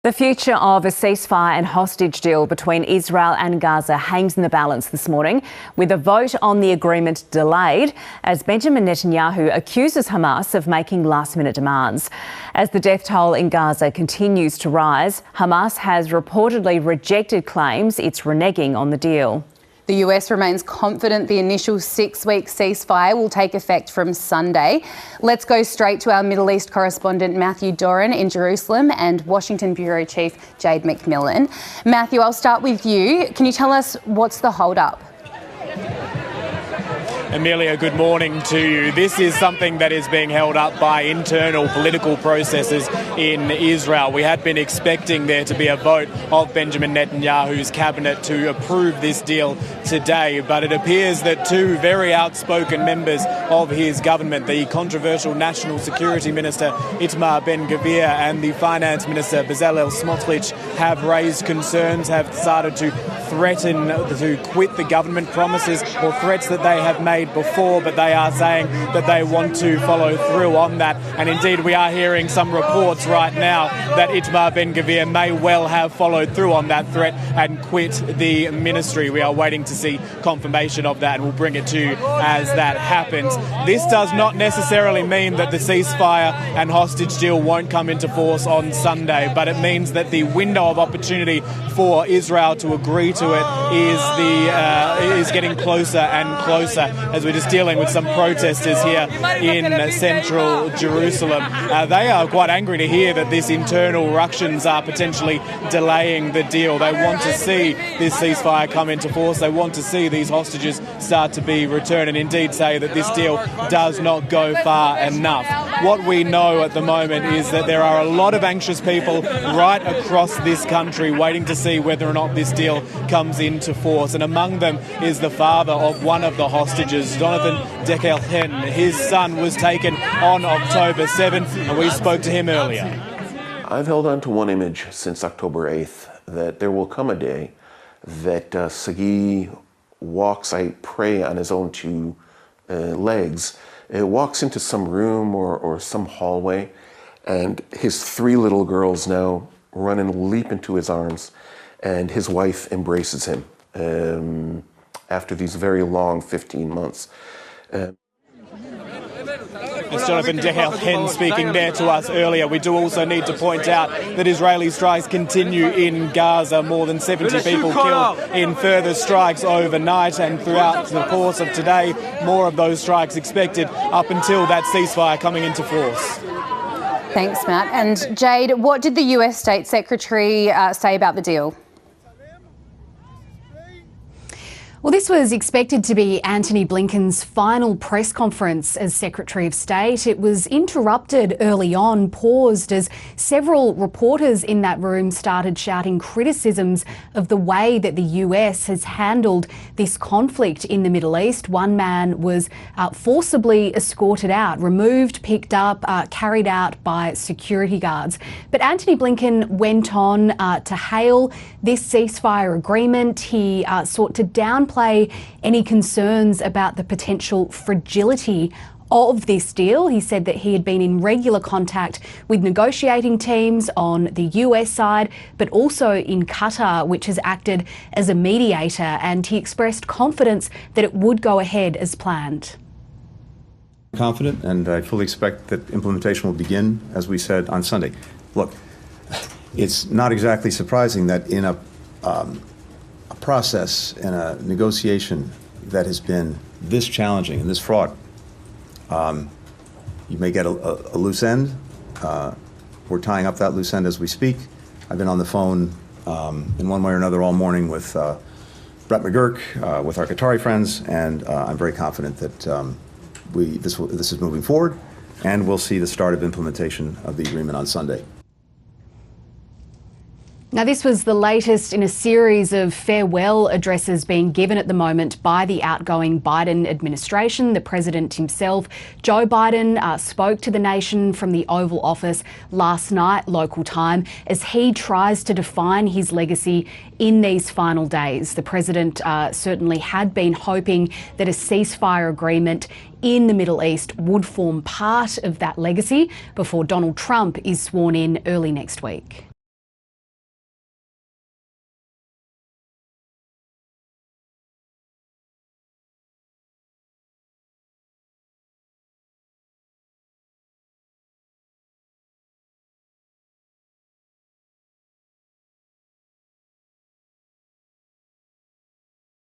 The future of a ceasefire and hostage deal between Israel and Gaza hangs in the balance this morning, with a vote on the agreement delayed as Benjamin Netanyahu accuses Hamas of making last-minute demands. As the death toll in Gaza continues to rise, Hamas has reportedly rejected claims it's reneging on the deal. The US remains confident the initial 6-week ceasefire will take effect from Sunday. Let's go straight to our Middle East correspondent Matthew Doran in Jerusalem and Washington Bureau Chief Jade McMillan. Matthew, I'll start with you. Can you tell us what's the hold-up? Amelia, good morning to you. This is something that is being held up by internal political processes in Israel. We had been expecting there to be a vote of Benjamin Netanyahu's cabinet to approve this deal today, but it appears that two very outspoken members of his government, the controversial National Security Minister Itamar Ben-Gvir and the Finance Minister Bezalel Smotrich, have raised concerns, have started to threaten to quit the government promises or threats that they have made before, but they are saying that they want to follow through on that. And indeed, we are hearing some reports right now that Itamar Ben-Gvir may well have followed through on that threat and quit the ministry. We are waiting to see confirmation of that, and we'll bring it to you as that happens. This does not necessarily mean that the ceasefire and hostage deal won't come into force on Sunday, but it means that the window of opportunity for Israel to agree to it is getting closer and closer, as we're just dealing with some protesters here in central Jerusalem. They are quite angry to hear that these internal ructions are potentially delaying the deal. They want to see this ceasefire come into force. They want to see these hostages start to be returned, and indeed say that this deal does not go far enough. What we know at the moment is that there are a lot of anxious people right across this country waiting to see whether or not this deal comes into force, and among them is the father of one of the hostages, Jonathan Dekelhen. His son was taken on October 7th, and we spoke to him earlier. I've held on to one image since October 8th, that there will come a day that Sagi walks, I pray, on his own two legs, walks into some room or some hallway, and his three little girls now run and leap into his arms, and his wife embraces him after these very long 15 months. As Jonathan Dekelhen speaking there to us earlier, we do also need to point out that Israeli strikes continue in Gaza. More than 70 people killed in further strikes overnight, and throughout the course of today, more of those strikes expected up until that ceasefire coming into force. Thanks, Matt. And Jade, what did the US State Secretary say about the deal? Well, this was expected to be Antony Blinken's final press conference as Secretary of State. It was interrupted early on, paused, as several reporters in that room started shouting criticisms of the way that the US has handled this conflict in the Middle East. One man was forcibly escorted out, removed, picked up, carried out by security guards. But Antony Blinken went on to hail this ceasefire agreement. He sought to downplay any concerns about the potential fragility of this deal. He said that he had been in regular contact with negotiating teams on the US side, but also in Qatar, which has acted as a mediator, and he expressed confidence that it would go ahead as planned. Confident, and I fully expect that implementation will begin, as we said, on Sunday. Look, it's not exactly surprising that in a process and a negotiation that has been this challenging and this fraught, you may get a loose end. We're tying up that loose end as we speak. I've been on the phone in one way or another all morning with Brett McGurk, with our Qatari friends, and I'm very confident that this is moving forward, and we'll see the start of implementation of the agreement on Sunday. Now, this was the latest in a series of farewell addresses being given at the moment by the outgoing Biden administration. The president himself, Joe Biden, spoke to the nation from the Oval Office last night, local time, as he tries to define his legacy in these final days. The president certainly had been hoping that a ceasefire agreement in the Middle East would form part of that legacy before Donald Trump is sworn in early next week.